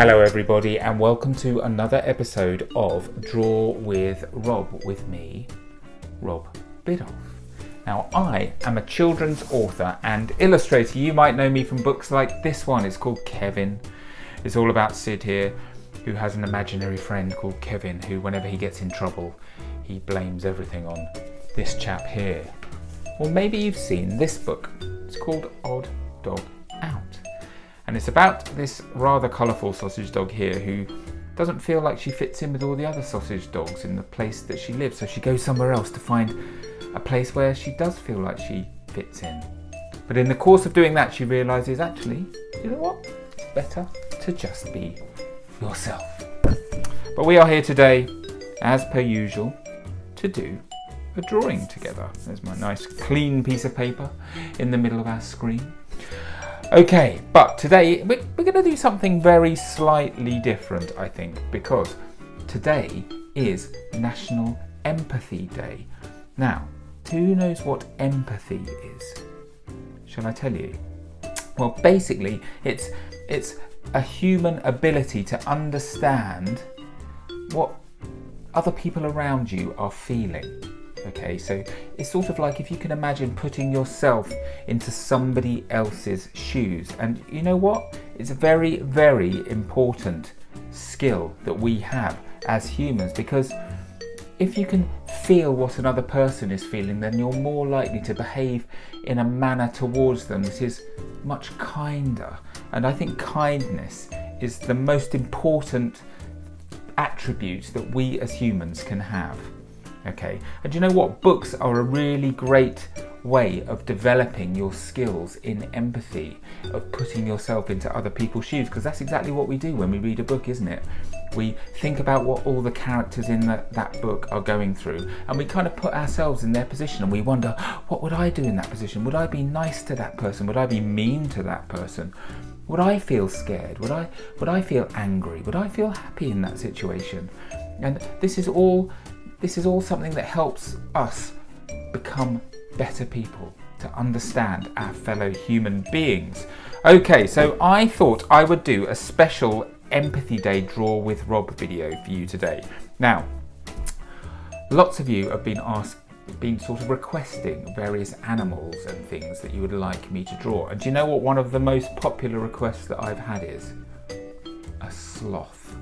Hello everybody and welcome to another episode of Draw with Rob, with me, Rob Biddulph. Now I am a children's author and illustrator. You might know me from books like this one. It's called Kevin. It's all about Sid here, who has an imaginary friend called Kevin, who whenever he gets in trouble, he blames everything on this chap here. Or maybe you've seen this book. It's called Odd Dog Out. And it's about this rather colourful sausage dog here who doesn't feel like she fits in with all the other sausage dogs in the place that she lives. So she goes somewhere else to find a place where she does feel like she fits in. But in the course of doing that, she realises, actually, you know what? It's better to just be yourself. But we are here today, as per usual, to do a drawing together. There's my nice clean piece of paper in the middle of our screen. Okay, but today we're going to do something very slightly different, I think, because today is National Empathy Day. Now, who knows what empathy is? Shall I tell you? Well, basically, it's a human ability to understand what other people around you are feeling. Okay, so it's sort of like if you can imagine putting yourself into somebody else's shoes. And you know what? It's a very, very important skill that we have as humans, because if you can feel what another person is feeling, then you're more likely to behave in a manner towards them that is much kinder. And I think kindness is the most important attribute that we as humans can have. Okay, and you know what? Books are a really great way of developing your skills in empathy, of putting yourself into other people's shoes, because that's exactly what we do when we read a book, isn't it? We think about what all the characters in that book are going through, and we kind of put ourselves in their position, and we wonder, what would I do in that position? Would I be nice to that person? Would I be mean to that person? Would I feel scared? Would I feel angry? Would I feel happy in that situation? And this is all something that helps us become better people, to understand our fellow human beings. Okay, so I thought I would do a special Empathy Day Draw with Rob video for you today. Now, lots of you have been sort of requesting various animals and things that you would like me to draw. And do you know what one of the most popular requests that I've had is? A sloth.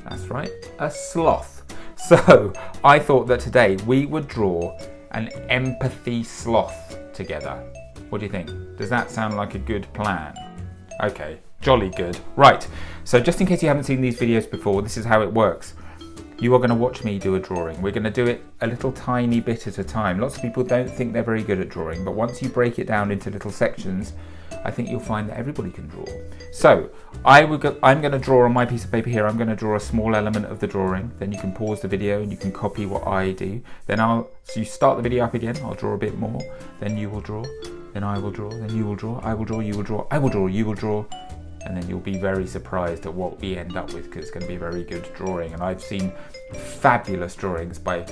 That's right, a sloth. So I thought that today we would draw an empathy sloth together. What do you think? Does that sound like a good plan? Okay, jolly good. Right, so just in case you haven't seen these videos before, this is how it works. You are going to watch me do a drawing. We're going to do it a little tiny bit at a time. Lots of people don't think they're very good at drawing, but once you break it down into little sections, I think you'll find that everybody can draw. So I'm going to draw on my piece of paper here. I'm going to draw a small element of the drawing. Then you can pause the video and you can copy what I do. Then so you start the video up again. I'll draw a bit more. Then you will draw. Then I will draw. Then you will draw. I will draw. You will draw. I will draw. You will draw. And then you'll be very surprised at what we end up with, because it's going to be a very good drawing. And I've seen fabulous drawings by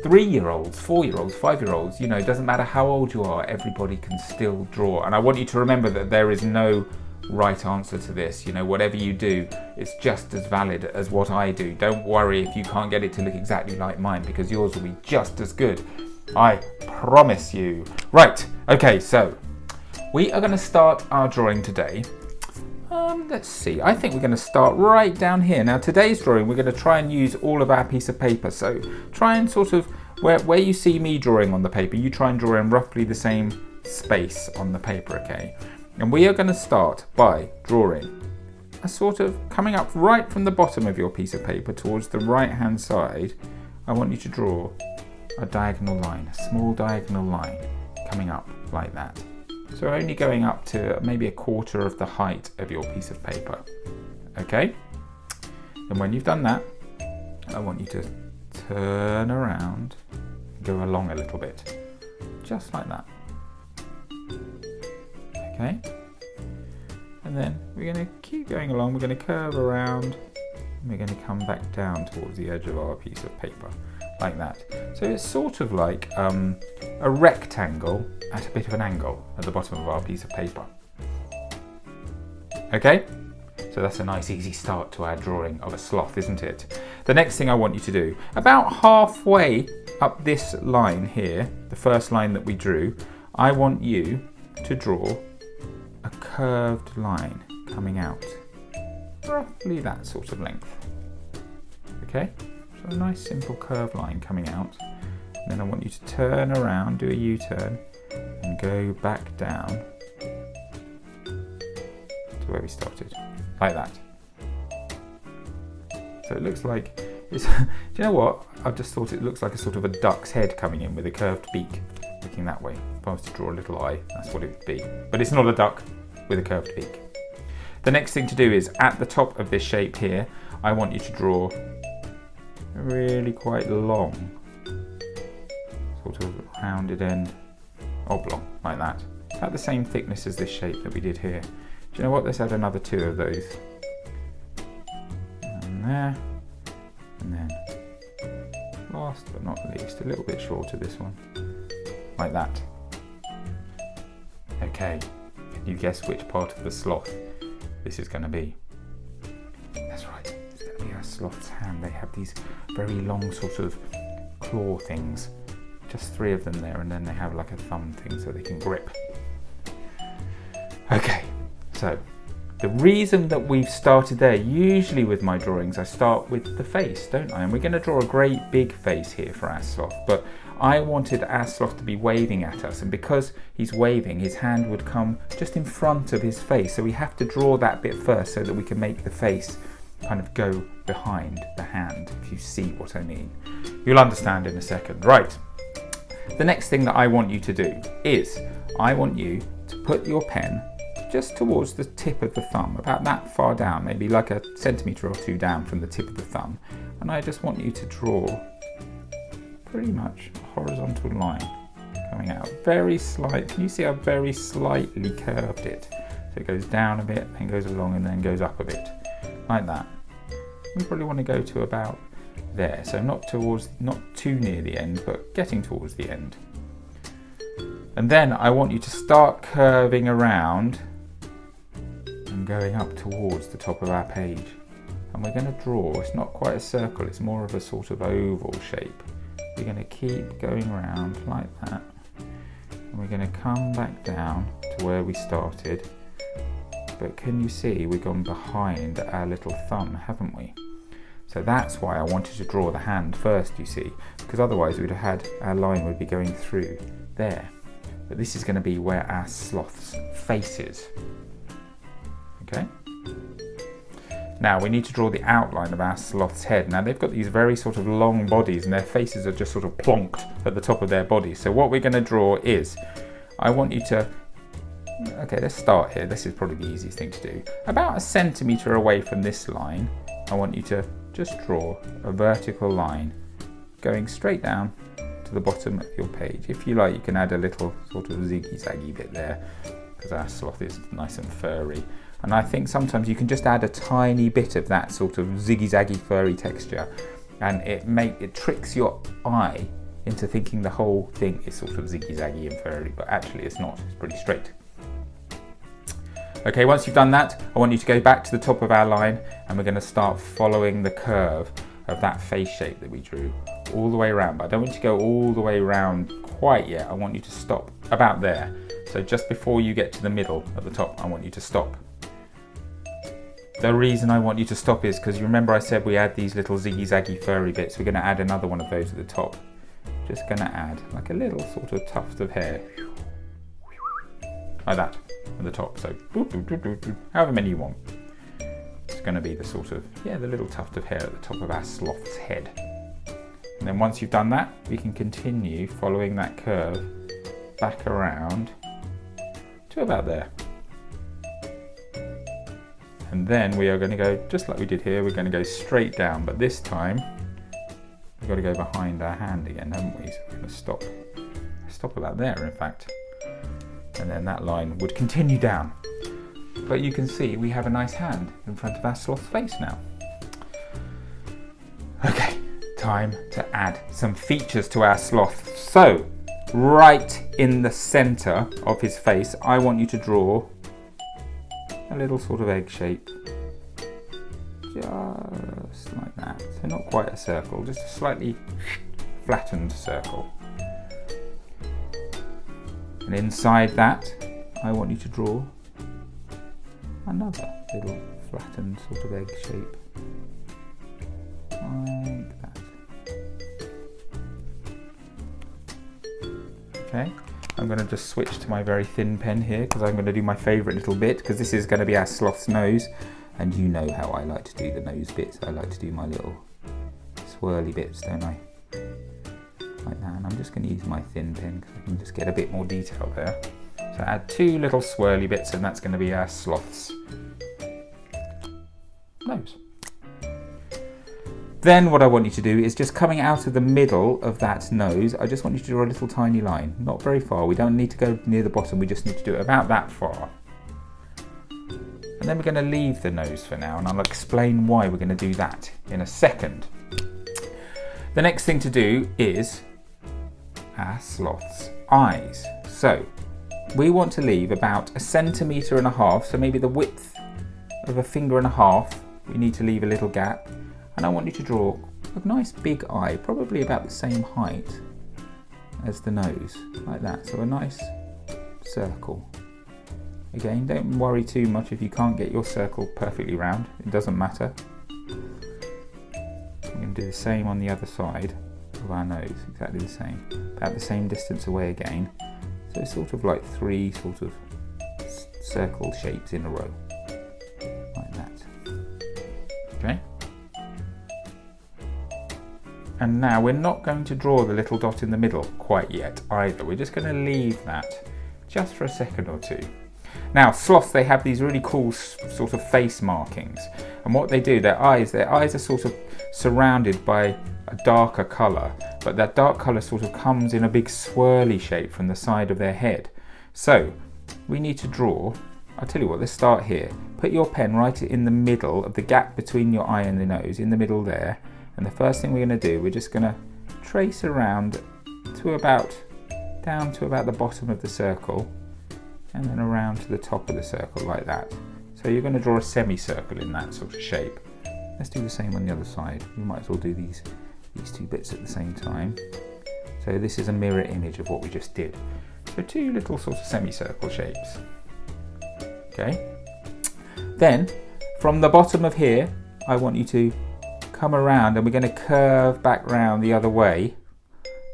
3-year-olds, 4-year-olds, 5-year-olds. You know, it doesn't matter how old you are, everybody can still draw. And I want you to remember that there is no right answer to this. You know, whatever you do, it's just as valid as what I do. Don't worry if you can't get it to look exactly like mine, because yours will be just as good. I promise you. Right, okay, so we are going to start our drawing today. Let's see, I think we're going to start right down here. Now today's drawing, we're going to try and use all of our piece of paper. So try and sort of, where you see me drawing on the paper, you try and draw in roughly the same space on the paper, okay? And we are going to start by drawing a sort of, coming up right from the bottom of your piece of paper towards the right hand side. I want you to draw a diagonal line, a small diagonal line coming up like that. So only going up to maybe 1/4 of the height of your piece of paper. Okay? And when you've done that, I want you to turn around, go along a little bit, just like that. Okay? And then we're going to keep going along, we're going to curve around, and we're going to come back down towards the edge of our piece of paper, like that. So it's sort of like a rectangle at a bit of an angle at the bottom of our piece of paper. Okay? So that's a nice easy start to our drawing of a sloth, isn't it? The next thing I want you to do, about halfway up this line here, the first line that we drew, I want you to draw a curved line coming out, roughly that sort of length. Okay, so a nice simple curved line coming out. And then I want you to turn around, do a U-turn, and go back down to where we started, like that. So it looks like, it's, do you know what? I've just thought it looks like a sort of a duck's head coming in with a curved beak, looking that way. If I was to draw a little eye, that's what it would be. But it's not a duck with a curved beak. The next thing to do is, at the top of this shape here, I want you to draw a really quite long, sort of rounded end, oblong, like that. About the same thickness as this shape that we did here. Do you know what? Let's add another 2 of those. And there, and then last but not least, a little bit shorter this one, like that. Okay, can you guess which part of the sloth this is going to be? That's right, it's going to be a sloth's hand. They have these very long sort of claw things, just 3 of them there, and then they have like a thumb thing so they can grip. Okay, so the reason that we've started there, usually with my drawings I start with the face, don't I? And we're going to draw a great big face here for our sloth, but I wanted our sloth to be waving at us, and because he's waving, his hand would come just in front of his face, so we have to draw that bit first so that we can make the face kind of go behind the hand, if you see what I mean. You'll understand in a second. Right, the next thing that I want you to do is, I want you to put your pen just towards the tip of the thumb, about that far down, maybe like a centimetre or 2 down from the tip of the thumb, and I just want you to draw pretty much a horizontal line coming out, very slight. Can you see I've very slightly curved it? So it goes down a bit, then goes along, and then goes up a bit, like that. We probably want to go to about there, so not too near the end, but getting towards the end. And then I want you to start curving around and going up towards the top of our page. And we're going to draw, it's not quite a circle, it's more of a sort of oval shape. We're going to keep going around like that, and we're going to come back down to where we started. But can you see we've gone behind our little thumb, haven't we? So that's why I wanted to draw the hand first, you see, because otherwise we'd have had, our line would be going through there. But this is going to be where our sloth's face is. Okay? Now we need to draw the outline of our sloth's head. Now they've got these very sort of long bodies, and their faces are just sort of plonked at the top of their bodies. So what we're going to draw is, I want you to, okay, let's start here. This is probably the easiest thing to do. About 1 centimetre away from this line, I want you to just draw a vertical line going straight down to the bottom of your page. If you like, you can add a little sort of ziggy-zaggy bit there, because our sloth is nice and furry. And I think sometimes you can just add a tiny bit of that sort of ziggy-zaggy furry texture, and it tricks your eye into thinking the whole thing is sort of ziggy-zaggy and furry, but actually it's not, it's pretty straight. Okay, once you've done that, I want you to go back to the top of our line, and we're going to start following the curve of that face shape that we drew all the way around. But I don't want you to go all the way around quite yet. I want you to stop about there. So just before you get to the middle at the top, I want you to stop. The reason I want you to stop is because you remember I said we add these little ziggy-zaggy furry bits. We're going to add another one of those at the top. Just going to add like a little sort of tuft of hair, like that at the top. So however many you want. It's going to be the sort of, yeah, the little tuft of hair at the top of our sloth's head. And then once you've done that, we can continue following that curve back around to about there. And then we are going to go, just like we did here, we're going to go straight down, but this time we've got to go behind our hand again, haven't we? So we're going to stop about there, in fact. And then that line would continue down. But you can see we have a nice hand in front of our sloth's face now. Okay, time to add some features to our sloth. So, right in the center of his face, I want you to draw a little sort of egg shape just like that. So not quite a circle, just a slightly flattened circle. And inside that, I want you to draw another little flattened sort of egg shape, like that. Okay, I'm going to just switch to my very thin pen here because I'm going to do my favourite little bit, because this is going to be our sloth's nose, and you know how I like to do the nose bits. I like to do my little swirly bits, don't I? Like that, and I'm just going to use my thin pen because I can just get a bit more detail there. So add two little swirly bits, and that's going to be our sloth's nose. Then what I want you to do is just coming out of the middle of that nose, I just want you to draw a little tiny line, not very far. We don't need to go near the bottom, we just need to do it about that far. And then we're going to leave the nose for now, and I'll explain why we're going to do that in a second. The next thing to do is our sloth's eyes. So we want to leave about 1.5 centimeters, so maybe the width of 1.5 fingers. We need to leave a little gap, and I want you to draw a nice big eye, probably about the same height as the nose, like that. So a nice circle. Again, don't worry too much if you can't get your circle perfectly round, it doesn't matter. I'm going to do the same on the other side of our nose, exactly the same, about the same distance away again. So it's sort of like 3 sort of circle shapes in a row, like that. Okay. And now we're not going to draw the little dot in the middle quite yet either. We're just going to leave that just for a second or two. Now, sloths, they have these really cool sort of face markings. And what they do, their eyes are sort of surrounded by a darker colour, but that dark colour sort of comes in a big swirly shape from the side of their head. So we need to draw, I'll tell you what, let's start here. Put your pen right in the middle of the gap between your eye and the nose, in the middle there. And the first thing we're going to do, we're just going to trace around to about, down to about the bottom of the circle, and then around to the top of the circle like that. So you're going to draw a semicircle in that sort of shape. Let's do the same on the other side. We might as well do these two bits at the same time. So this is a mirror image of what we just did. So 2 little sort of semicircle shapes. Okay. Then from the bottom of here, I want you to come around, and we're going to curve back round the other way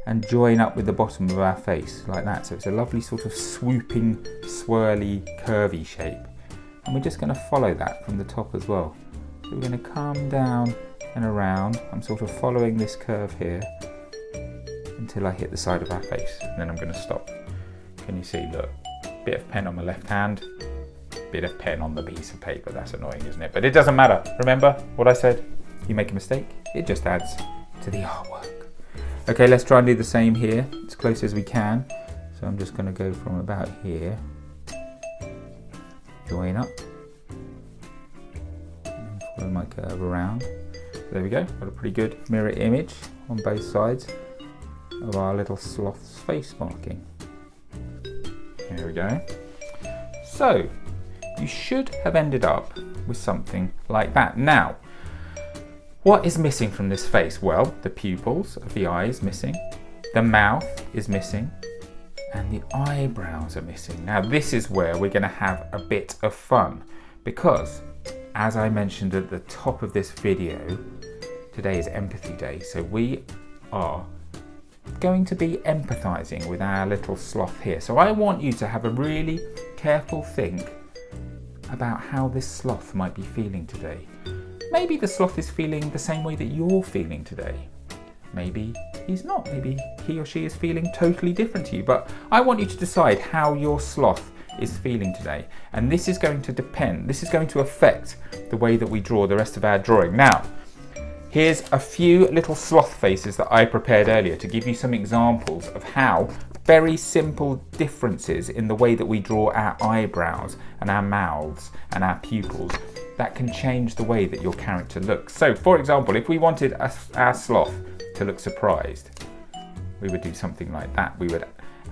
and join up with the bottom of our face like that. So it's a lovely sort of swooping, swirly, curvy shape. And we're just going to follow that from the top as well. So we're going to come down and around. I'm sort of following this curve here until I hit the side of our face, and then I'm going to stop. Can you see, look, bit of pen on my left hand, bit of pen on the piece of paper. That's annoying, isn't it? But it doesn't matter. Remember what I said? You make a mistake, it just adds to the artwork. Okay, let's try and do the same here, as close as we can. So I'm just going to go from about here, join up, and follow my curve around. There we go, got a pretty good mirror image on both sides of our little sloth's face marking. There we go. So you should have ended up with something like that. Now, what is missing from this face? Well, the pupils of the eye is missing, the mouth is missing, and the eyebrows are missing. Now this is where we're going to have a bit of fun, because as I mentioned at the top of this video, today is Empathy Day, so we are going to be empathizing with our little sloth here. So I want you to have a really careful think about how this sloth might be feeling today. Maybe the sloth is feeling the same way that you're feeling today. Maybe he's not. Maybe he or she is feeling totally different to you. But I want you to decide how your sloth is feeling today. And this is going to depend, this is going to affect the way that we draw the rest of our drawing. Now, here's a few little sloth faces that I prepared earlier to give you some examples of how very simple differences in the way that we draw our eyebrows and our mouths and our pupils that can change the way that your character looks. So, for example, if we wanted our sloth to look surprised, we would do something like that. We would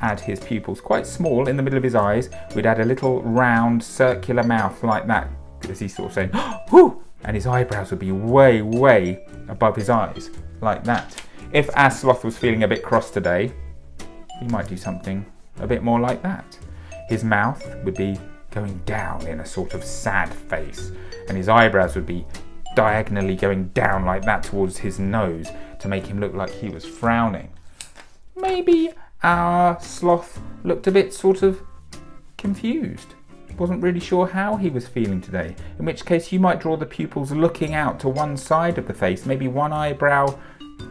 add his pupils quite small in the middle of his eyes. We'd add a little round circular mouth like that, as he's sort of saying, "Whoo!" and his eyebrows would be way, way above his eyes, like that. If our sloth was feeling a bit cross today, he might do something a bit more like that. His mouth would be going down in a sort of sad face, and his eyebrows would be diagonally going down like that towards his nose to make him look like he was frowning. Maybe our sloth looked a bit sort of confused, wasn't really sure how he was feeling today, in which case you might draw the pupils looking out to one side of the face. Maybe one eyebrow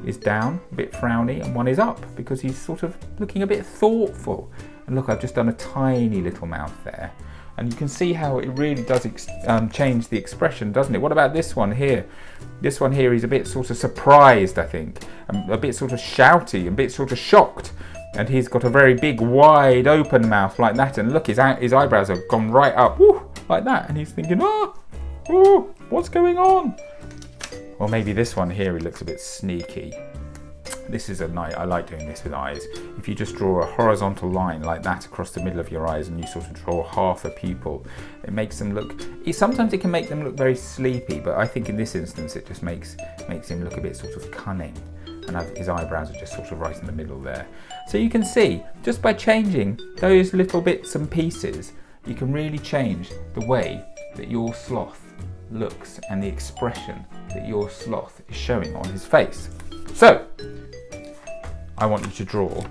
is down, a bit frowny, and one is up because he's sort of looking a bit thoughtful. And look, I've just done a tiny little mouth there, and you can see how it really does change the expression, doesn't it? What about this one here? This one here, he's a bit sort of surprised, I think, a bit sort of shouty, a bit sort of shocked, and he's got a very big wide open mouth like that, and look, his eyebrows have gone right up, woo, like that, and he's thinking, oh, what's going on? Or maybe this one here, he looks a bit sneaky. This is I like doing this with eyes. If you just draw a horizontal line like that across the middle of your eyes and you sort of draw half a pupil, it makes them look, sometimes it can make them look very sleepy, but I think in this instance it just makes him look a bit sort of cunning, and his eyebrows are just sort of right in the middle there. So you can see, just by changing those little bits and pieces, you can really change the way that your sloth looks and the expression that your sloth is showing on his face. So, I want you to draw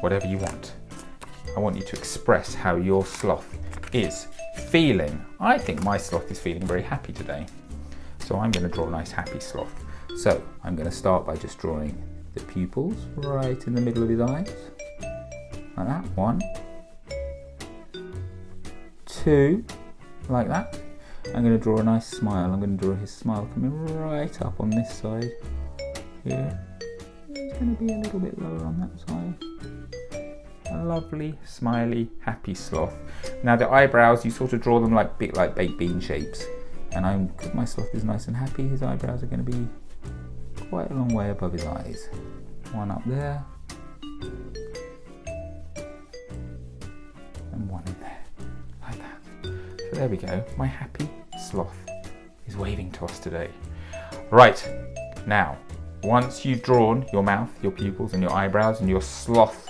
whatever you want. I want you to express how your sloth is feeling. I think my sloth is feeling very happy today. So I'm going to draw a nice happy sloth. So I'm going to start by just drawing the pupils right in the middle of his eyes. Like that. 1, 2, like that. I'm going to draw a nice smile. I'm going to draw his smile coming right up on this side here. It's going to be a little bit lower on that side. A lovely, smiley, happy sloth. Now the eyebrows, you sort of draw them like baked bean shapes. And because my sloth is nice and happy, his eyebrows are going to be quite a long way above his eyes. 1 up there. And 1 in there. Like that. So there we go. My happy sloth is waving to us today. Right, now, once you've drawn your mouth, your pupils and your eyebrows, and your sloth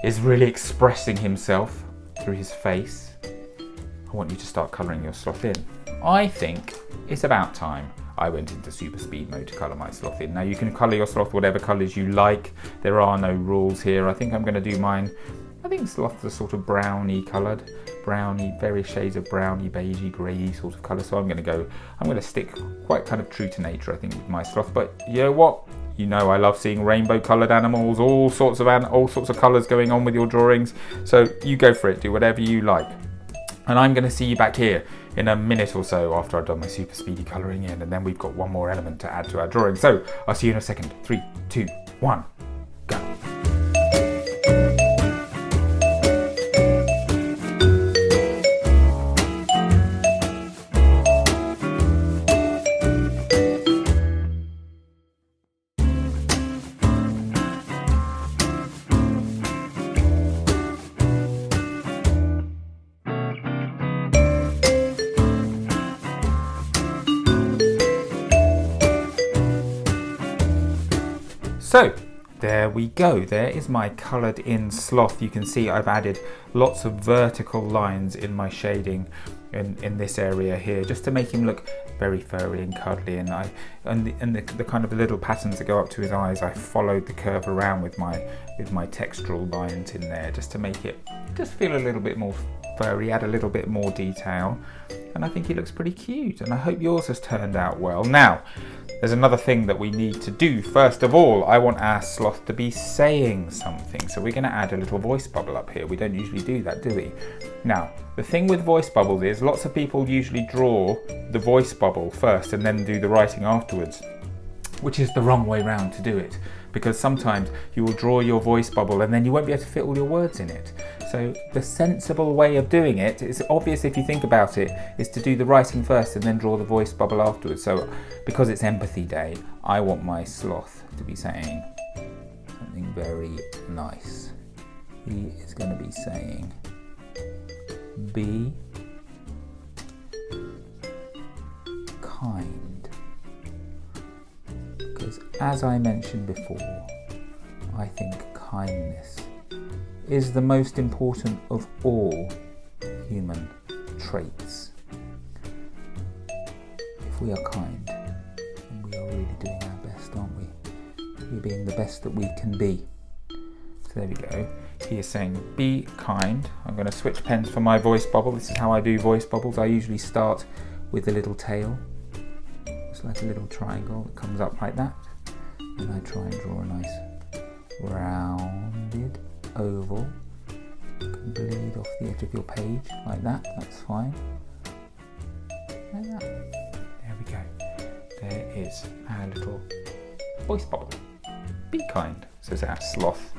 is really expressing himself through his face, I want you to start colouring your sloth in. I think it's about time I went into super speed mode to colour my sloth in. Now you can colour your sloth whatever colours you like. There are no rules here. I think I'm going to do mine. I think sloths are sort of browny coloured. Browny, various shades of browny, beigey, grey sort of colour. So I'm going to stick quite kind of true to nature, I think, with my sloth. But you know what? You know I love seeing rainbow coloured animals, all sorts of colours going on with your drawings. So you go for it, do whatever you like. And I'm going to see you back here in a minute or so after I've done my super speedy colouring in, and then we've got one more element to add to our drawing. So I'll see you in a second. 3, 2, 1, go. So there we go, there is my coloured in sloth. You can see I've added lots of vertical lines in my shading in this area here, just to make him look very furry and cuddly, and the kind of little patterns that go up to his eyes, I followed the curve around with my textural lines in there, just to make it just feel a little bit more furry, add a little bit more detail, and I think he looks pretty cute, and I hope yours has turned out well. Now, there's another thing that we need to do. First of all, I want our sloth to be saying something, so we're going to add a little voice bubble up here. We don't usually do that, do we? Now, the thing with voice bubbles is lots of people usually draw the voice bubble first and then do the writing afterwards, which is the wrong way round to do it, because sometimes you will draw your voice bubble and then you won't be able to fit all your words in it. So the sensible way of doing it, it's obvious if you think about it, is to do the writing first and then draw the voice bubble afterwards. So because it's Empathy Day, I want my sloth to be saying something very nice. He is going to be saying, be kind. Because as I mentioned before, I think kindness is the most important of all human traits. If we are kind, then we are really doing our best, aren't we? We're being the best that we can be. So there we go. He is saying, be kind. I'm going to switch pens for my voice bubble. This is how I do voice bubbles. I usually start with a little tail. It's like a little triangle that comes up like that. And I try and draw a nice rounded oval. You can bleed off the edge of your page like that. That's fine. Like that. There we go. There is our little voice bubble. Be kind, says our sloth.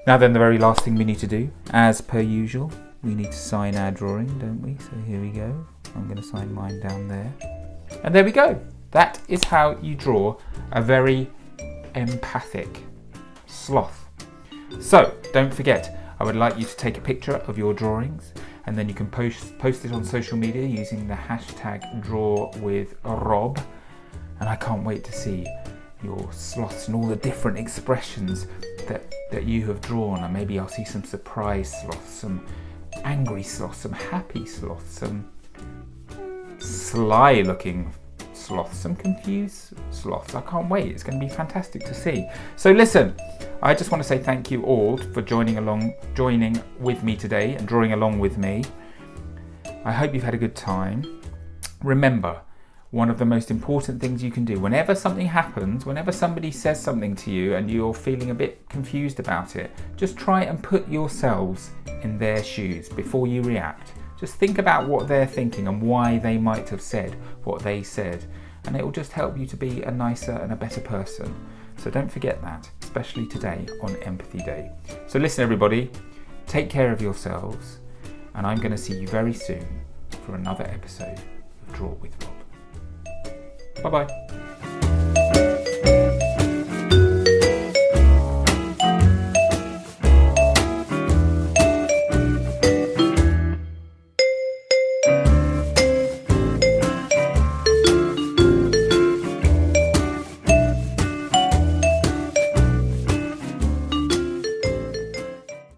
Now then, the very last thing we need to do, as per usual, we need to sign our drawing, don't we? So here we go. I'm going to sign mine down there. And there we go. That is how you draw a very empathic sloth. So don't forget, I would like you to take a picture of your drawings, and then you can post it on social media using the hashtag #drawwithrob. And I can't wait to see your sloths and all the different expressions that you have drawn. And maybe I'll see some surprise sloths, some angry sloths, some happy sloths, some sly looking sloths, some confused sloths. I can't wait. It's going to be fantastic to see. So listen, I just want to say thank you all for joining with me today and drawing along with me. I hope you've had a good time. Remember, one of the most important things you can do whenever something happens, whenever somebody says something to you and you're feeling a bit confused about it, just try and put yourselves in their shoes before you react. Just think about what they're thinking and why they might have said what they said, and it will just help you to be a nicer and a better person. So don't forget that, especially today on Empathy Day. So listen everybody, take care of yourselves, and I'm going to see you very soon for another episode of Draw with Rob. Bye bye.